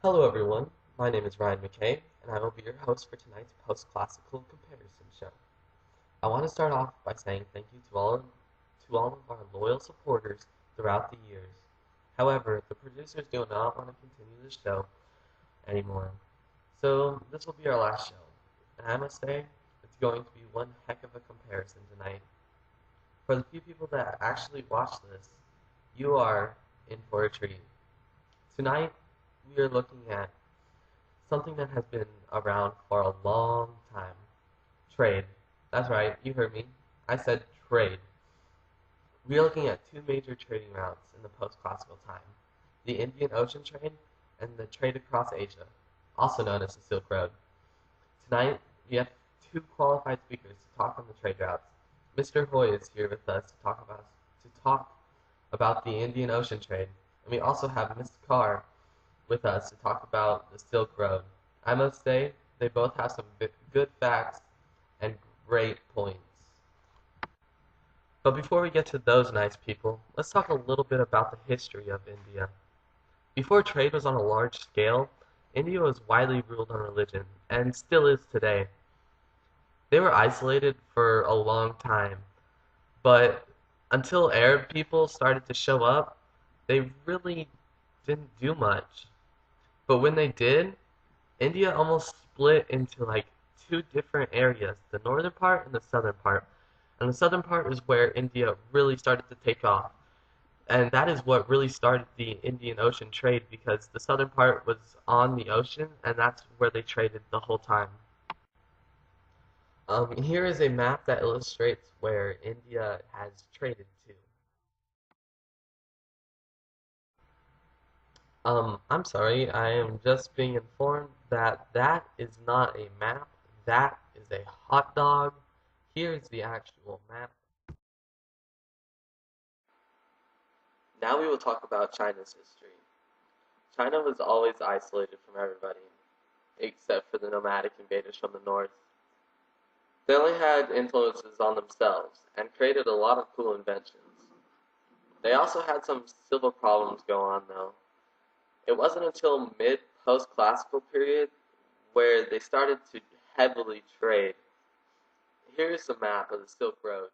Hello everyone, my name is Ryan McKay, and I will be your host for tonight's post-classical comparison show. I want to start off by saying thank you to all of our loyal supporters throughout the years. However, the producers do not want to continue the show anymore, so this will be our last show. And I must say, it's going to be one heck of a comparison tonight. For the few people that actually watch this, you are in for a treat. Tonight, we are looking at something that has been around for a long time. Trade. That's right, you heard me. I said trade. We are looking at two major trading routes in the post-classical time, the Indian Ocean trade and the trade across Asia, also known as the Silk Road. Tonight, we have two qualified speakers to talk on the trade routes. Mr. Hoy is here with us to talk about the Indian Ocean trade, and we also have Mr. Carr with us to talk about the Silk Road. I must say, they both have some good facts and great points. But before we get to those nice people, let's talk a little bit about the history of India. Before trade was on a large scale, India was widely ruled on religion, and still is today. They were isolated for a long time, but until Arab people started to show up, they really didn't do much. But when they did, India almost split into like two different areas, the northern part and the southern part. And the southern part is where India really started to take off. And that is what really started the Indian Ocean trade because the southern part was on the ocean and that's where they traded the whole time. Here is a map that illustrates where India has traded to. I'm sorry, I am just being informed that that is not a map, that is a hot dog. Here's the actual map. Now we will talk about China's history. China was always isolated from everybody, except for the nomadic invaders from the north. They only had influences on themselves, and created a lot of cool inventions. They also had some civil problems go on though. It wasn't until mid-post-classical period where they started to heavily trade. Here's a map of the Silk Road.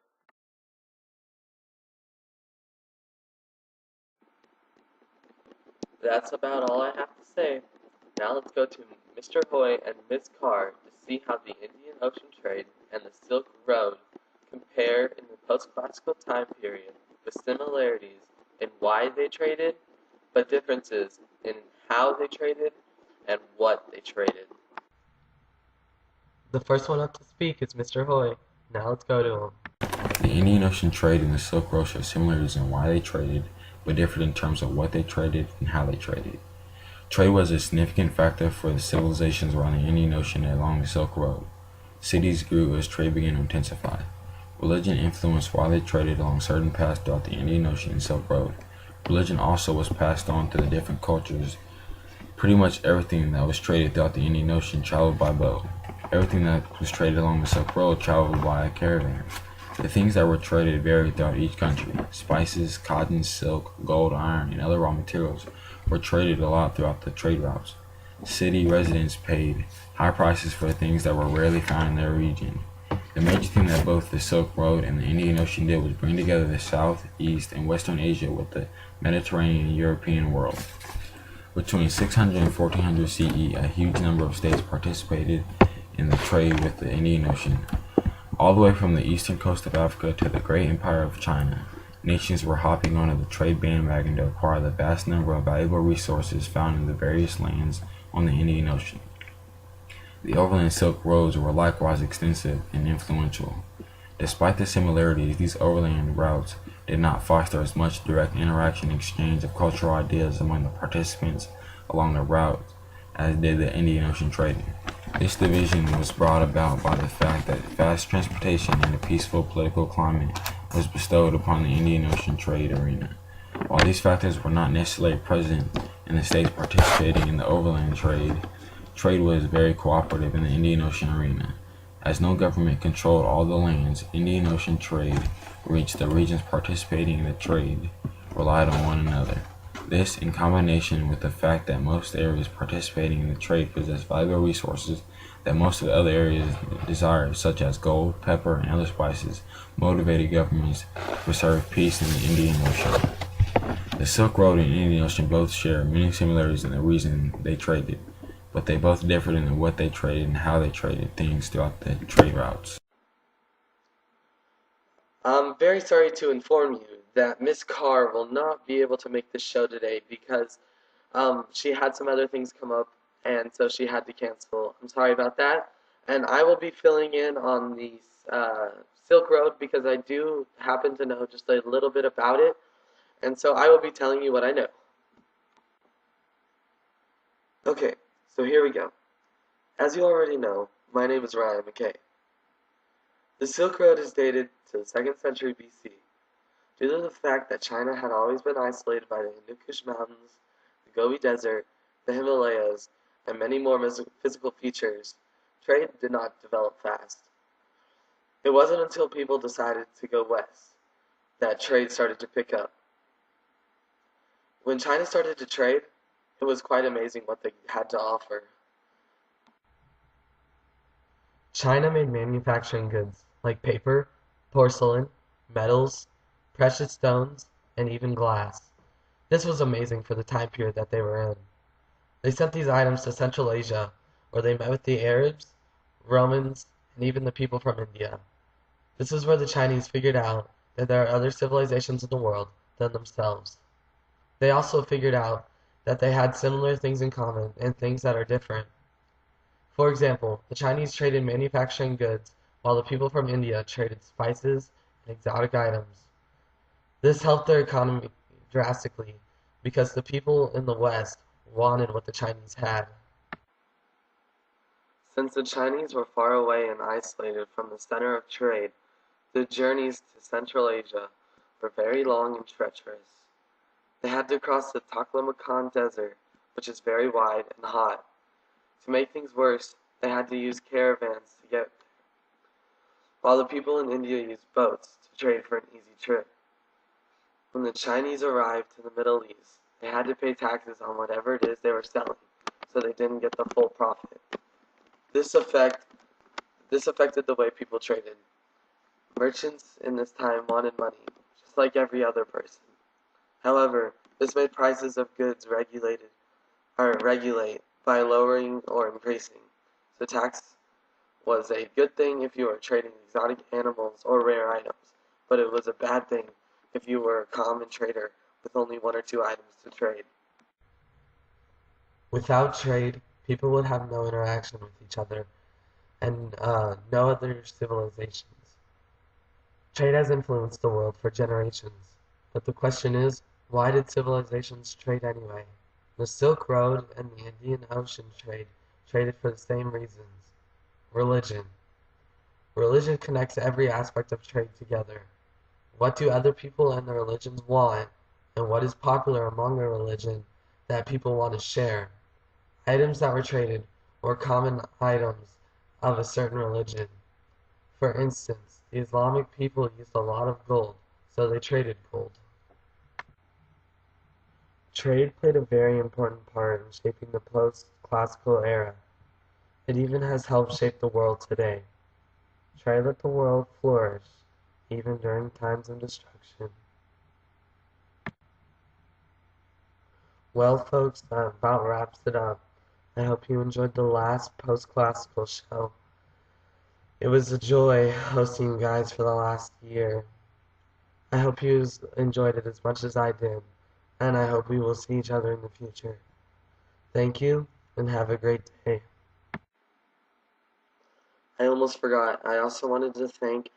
That's about all I have to say. Now let's go to Mr. Hoy and Ms. Carr to see how the Indian Ocean trade and the Silk Road compare in the post-classical time period, with similarities in why they traded, but differences in how they traded and what they traded. The first one up to speak is Mr. Hoy. Now let's go to him. The Indian Ocean trade and the Silk Road share similarities in why they traded, but differed in terms of what they traded and how they traded. Trade was a significant factor for the civilizations around the Indian Ocean and along the Silk Road. Cities grew as trade began to intensify. Religion influenced why they traded along certain paths throughout the Indian Ocean and Silk Road. Religion also was passed on to the different cultures. Pretty much everything that was traded throughout the Indian Ocean traveled by boat. Everything that was traded along the Silk Road traveled by a caravan. The things that were traded varied throughout each country. Spices, cotton, silk, gold, iron, and other raw materials were traded a lot throughout the trade routes. City residents paid high prices for things that were rarely found in their region. The major thing that both the Silk Road and the Indian Ocean did was bring together the South, East, and Western Asia with the Mediterranean and European world. Between 600 and 1400 CE, a huge number of states participated in the trade with the Indian Ocean. All the way from the eastern coast of Africa to the great empire of China, nations were hopping onto the trade bandwagon to acquire the vast number of valuable resources found in the various lands on the Indian Ocean. The overland Silk Roads were likewise extensive and influential. Despite the similarities, these overland routes did not foster as much direct interaction and exchange of cultural ideas among the participants along the route as did the Indian Ocean trading. This division was brought about by the fact that fast transportation and a peaceful political climate was bestowed upon the Indian Ocean trade arena. While these factors were not necessarily present in the states participating in the overland trade, trade was very cooperative in the Indian Ocean arena. As no government controlled all the lands, Indian Ocean trade reached the regions participating in the trade relied on one another. This, in combination with the fact that most areas participating in the trade possess valuable resources that most of the other areas desire, such as gold, pepper, and other spices, motivated governments to preserve peace in the Indian Ocean. The Silk Road and Indian Ocean both share many similarities in the reason they traded, but they both differed in what they traded and how they traded things throughout the trade routes. I'm very sorry to inform you that Miss Carr will not be able to make this show today because she had some other things come up, and so she had to cancel. I'm sorry about that. And I will be filling in on the uh, Silk Road because I do happen to know just a little bit about it, and so I will be telling you what I know. Okay, so here we go. As you already know, my name is Ryan McKay. The Silk Road is dated to the 2nd century BC. Due to the fact that China had always been isolated by the Hindu Kush Mountains, the Gobi Desert, the Himalayas, and many more physical features, trade did not develop fast. It wasn't until people decided to go west that trade started to pick up. When China started to trade, it was quite amazing what they had to offer. China made manufacturing goods like paper, porcelain, metals, precious stones, and even glass. This was amazing for the time period that they were in. They sent these items to Central Asia, where they met with the Arabs, Romans, and even the people from India. This is where the Chinese figured out that there are other civilizations in the world than themselves. They also figured out that they had similar things in common and things that are different. For example, the Chinese traded manufacturing goods while the people from India traded spices and exotic items. This helped their economy drastically because the people in the West wanted what the Chinese had. Since the Chinese were far away and isolated from the center of trade, the journeys to Central Asia were very long and treacherous. They had to cross the Taklamakan Desert, which is very wide and hot. To make things worse, they had to use caravans to get there, while the people in India used boats to trade for an easy trip. When the Chinese arrived to the Middle East, they had to pay taxes on whatever it is they were selling, so they didn't get the full profit. This affected the way people traded. Merchants in this time wanted money, just like every other person. However, this made prices of goods regulate by lowering or increasing. So tax was a good thing if you were trading exotic animals or rare items, but it was a bad thing if you were a common trader with only one or two items to trade. Without trade, people would have no interaction with each other and no other civilizations. Trade has influenced the world for generations, but the question is, why did civilizations trade anyway? The Silk Road and the Indian Ocean trade traded for the same reasons. Religion. Religion connects every aspect of trade together. What do other people and their religions want, and what is popular among their religion that people want to share? Items that were traded were common items of a certain religion. For instance, the Islamic people used a lot of gold, so they traded gold. Trade played a very important part in shaping the post-classical era. It even has helped shape the world today. Trade let the world flourish, even during times of destruction. Well, folks, that about wraps it up. I hope you enjoyed the last post-classical show. It was a joy hosting you guys for the last year. I hope you enjoyed it as much as I did, and I hope we will see each other in the future. Thank you, and have a great day. I almost forgot. I also wanted to thank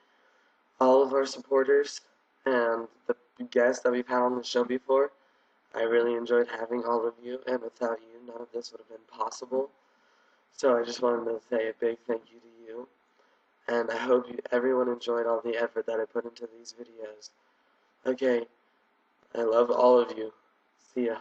all of our supporters and the guests that we've had on the show before. I really enjoyed having all of you, and without you, none of this would have been possible. So I just wanted to say a big thank you to you, and I hope everyone enjoyed all the effort that I put into these videos. Okay, I love all of you. See ya.